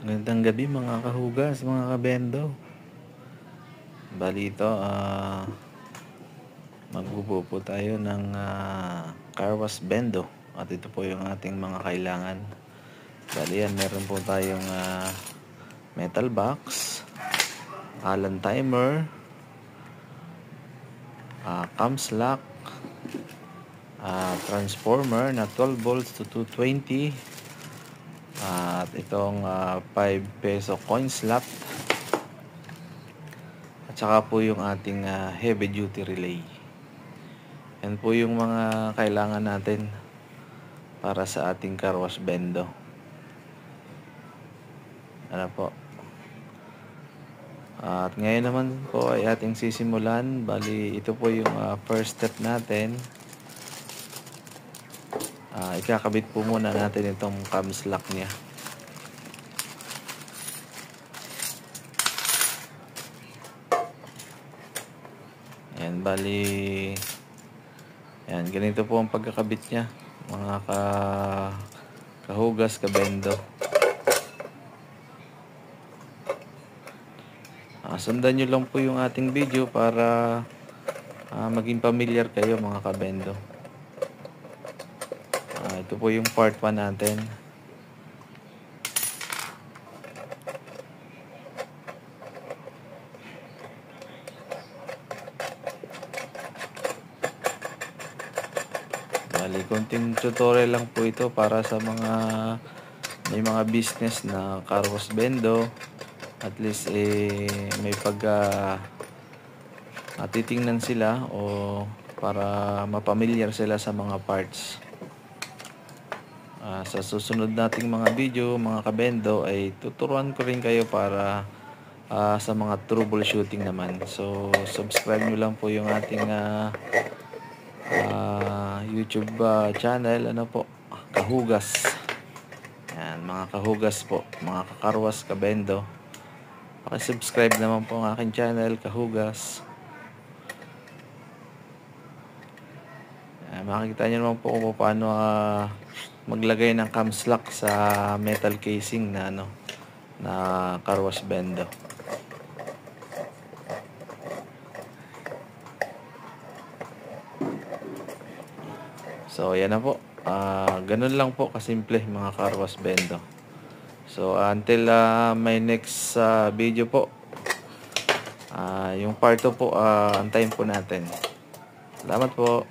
Magandang gabi mga kahugas, mga kabendo. Bali ito, magbubuo po tayo ng car wash bendo. At ito po yung ating mga kailangan. Bali yan, meron po tayong metal box, Allen timer, cams lock, transformer na 12 volts to 220, at itong 5 peso coin slot, at saka po yung ating heavy duty relay. Yan po yung mga kailangan natin para sa ating car wash bendo. Ano po? At ngayon naman po ay ating sisimulan. Bali, ito po yung first step natin. Ikakabit po muna natin itong cams lock niya. Ayan, bali, ayan, ganito po ang pagkakabit niya, mga kahugas, kabendo. Sundan nyo lang po yung ating video para maging familiar kayo mga kabendo. Ito po yung part 1 natin. Bali, konting tutorial lang po ito para sa may mga business na car wash bendo. At least may titingnan sila o para mapamilyar sila sa mga parts. Sa susunod nating mga video, mga kabendo, ay tuturuan ko rin kayo para sa mga troubleshooting naman. So subscribe nyo lang po yung ating YouTube channel, ano po, Kahugas. Yan, mga kahugas po, mga kakarwas, kabendo. Paki-subscribe naman po ang aking channel, Kahugas. Makikita nyo naman po kung paano maglagay ng cams lock sa metal casing na car wash bendo. So yan na po. Ganun lang po kasimple mga car wash bendo. So until my next video po, yung part 2 po, antayin po natin. Salamat po.